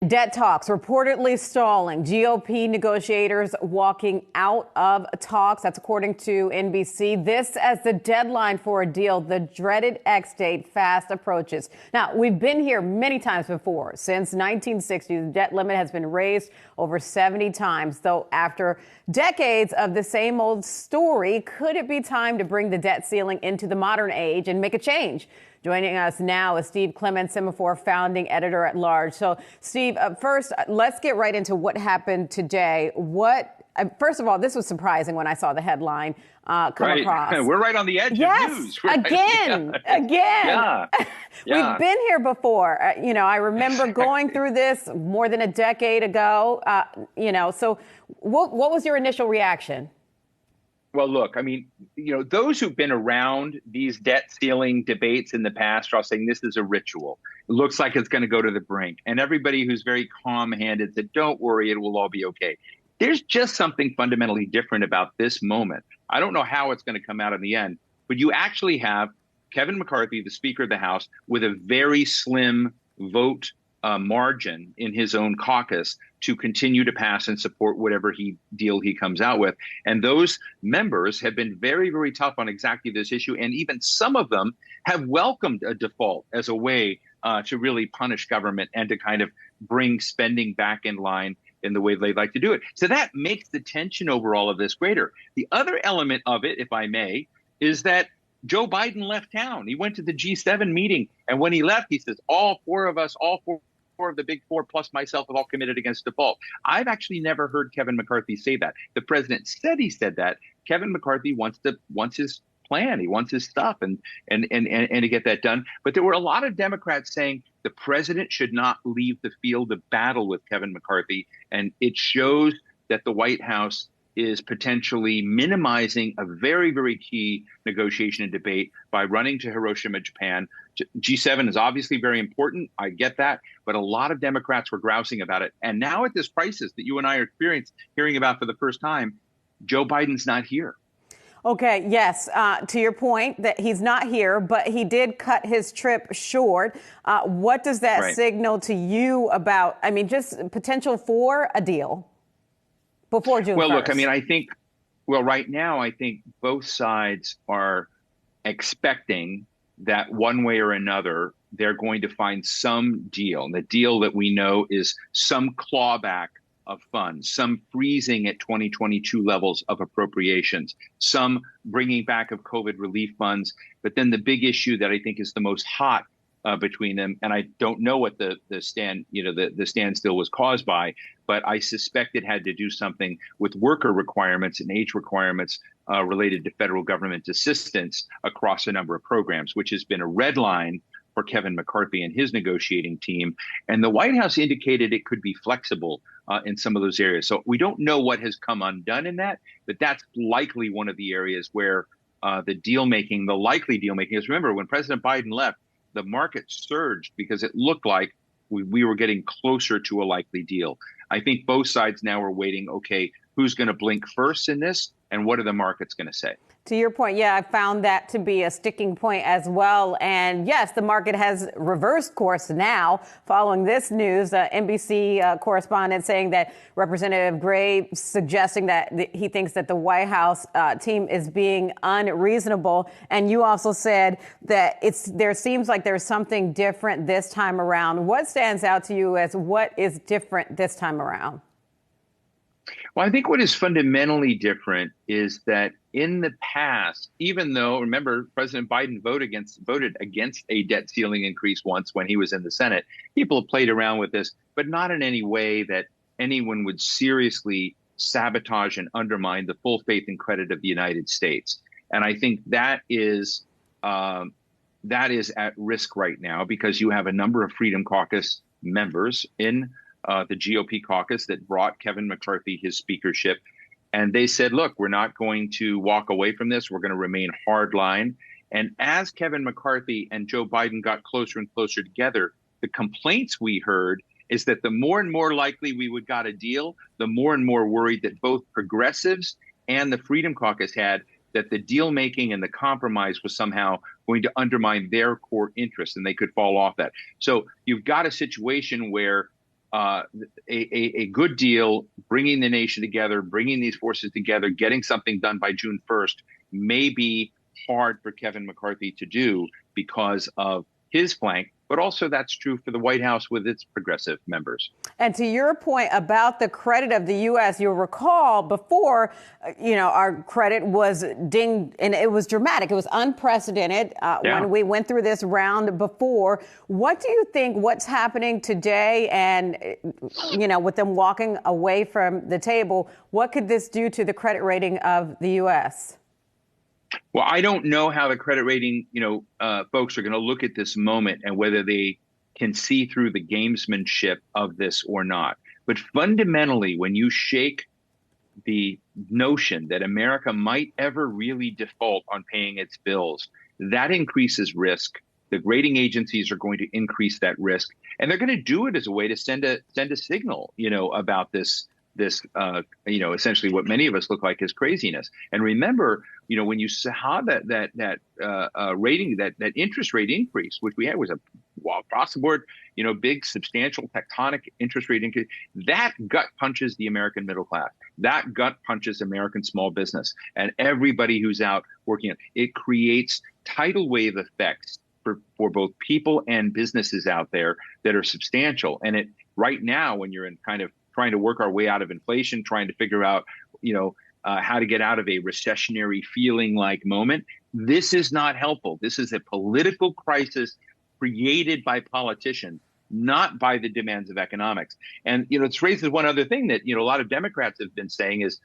debt talks reportedly stalling. GOP negotiators walking out of talks. That's according to NBC. This as the deadline for a deal, the dreaded X date, fast approaches. Now, we've been here many times before. Since 1960, the debt limit has been raised over 70 times. Though after decades of the same old story, could it be time to bring the debt ceiling into the modern age and make a change? Joining us now is Steve Clemons, Semafor Founding Editor at Large. So, Steve, first, let's get right into what happened today. First of all, this was surprising when I saw the headline come across. We're right on the edge of news. Again. Yeah. We've been here before. I remember going through this more than a decade ago. So what was your initial reaction? Well, look, I mean, those who've been around these debt ceiling debates in the past are all saying this is a ritual. It looks like it's going to go to the brink. And everybody who's very calm-handed said, don't worry, it will all be okay. There's just something fundamentally different about this moment. I don't know how it's going to come out in the end, but you actually have Kevin McCarthy, the Speaker of the House, with a very slim vote margin in his own caucus to continue to pass and support whatever deal he comes out with. And those members have been very, very tough on exactly this issue. And even some of them have welcomed a default as a way to really punish government and to kind of bring spending back in line in the way they'd like to do it. So that makes the tension over all of this greater. The other element of it, if I may, is that Joe Biden left town. He went to the G7 meeting. And when he left, he says, all four of the big four plus myself have all committed against default. I've actually never heard Kevin McCarthy say that. The president said he said that. Kevin McCarthy wants his plan. He wants his stuff and to get that done. But there were a lot of Democrats saying the president should not leave the field of battle with Kevin McCarthy. And it shows that the White House is potentially minimizing a very, very key negotiation and debate by running to Hiroshima, Japan. G7 is obviously very important. I get that. But a lot of Democrats were grousing about it. And now at this crisis that you and I are hearing about for the first time, Joe Biden's not here. Okay, yes, to your point that he's not here, but he did cut his trip short. What does that signal to you about, just potential for a deal before June 1st? Well, look, I think right now, I think both sides are expecting that one way or another, they're going to find some deal. And the deal that we know is some clawback of funds, some freezing at 2022 levels of appropriations, some bringing back of COVID relief funds. But then the big issue that I think is the most hot between them, and I don't know what the standstill was caused by, but I suspect it had to do something with worker requirements and age requirements related to federal government assistance across a number of programs, which has been a red line for Kevin McCarthy and his negotiating team. And the White House indicated it could be flexible in some of those areas. So we don't know what has come undone in that, but that's likely one of the areas where the likely deal making is. Remember, when President Biden left, the market surged because it looked like we were getting closer to a likely deal. I think both sides now are waiting, okay, who's going to blink first in this and what are the markets going to say? To your point, yeah, I found that to be a sticking point as well. And yes, the market has reversed course now following this news. NBC correspondent saying that Representative Gray suggesting that he thinks that the White House team is being unreasonable. And you also said that there seems like there's something different this time around. What stands out to you as what is different this time around? Well, I think what is fundamentally different is that in the past, even though, remember, President Biden voted against a debt ceiling increase once when he was in the Senate, people have played around with this, but not in any way that anyone would seriously sabotage and undermine the full faith and credit of the United States. And I think that is at risk right now because you have a number of Freedom Caucus members in the GOP caucus that brought Kevin McCarthy his speakership. And they said, look, we're not going to walk away from this. We're going to remain hardline. And as Kevin McCarthy and Joe Biden got closer and closer together, the complaints we heard is that the more and more likely we would got a deal, the more and more worried that both progressives and the Freedom Caucus had that the deal making and the compromise was somehow going to undermine their core interests and they could fall off that. So you've got a situation where a good deal, bringing the nation together, bringing these forces together, getting something done by June 1st may be hard for Kevin McCarthy to do because of his flank, but also that's true for the White House with its progressive members. And to your point about the credit of the U.S., you'll recall before, our credit was dinged, and it was dramatic. It was unprecedented when we went through this round before. What do you think what's happening today and, with them walking away from the table, what could this do to the credit rating of the U.S.? Well, I don't know how the credit rating, folks are going to look at this moment and whether they can see through the gamesmanship of this or not. But fundamentally, when you shake the notion that America might ever really default on paying its bills, that increases risk. The rating agencies are going to increase that risk, and they're going to do it as a way to send a signal, about this essentially what many of us look like is craziness. And remember, when you saw that rating, that interest rate increase, which we had was a across the board, big, substantial, tectonic interest rate increase, that gut punches the American middle class. That gut punches American small business and everybody who's out working. It creates tidal wave effects for both people and businesses out there that are substantial. And it right now, when you're in kind of trying to work our way out of inflation, trying to figure out, how to get out of a recessionary feeling like moment. This is not helpful. This is a political crisis created by politicians, not by the demands of economics. And, it's raises one other thing that, a lot of Democrats have been saying is,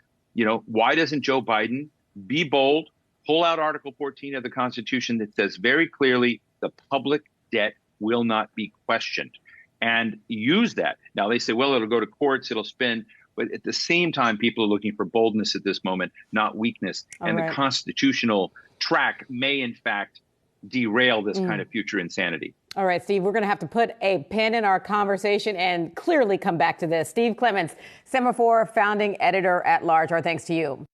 why doesn't Joe Biden be bold, pull out Article 14 of the Constitution that says very clearly the public debt will not be questioned, and use that. Now, they say, well, it'll go to courts, it'll spin. But at the same time, people are looking for boldness at this moment, not weakness. And the constitutional track may, in fact, derail this kind of future insanity. All right, Steve, we're going to have to put a pin in our conversation and clearly come back to this. Steve Clemons, Semafor Founding Editor at Large. Our thanks to you.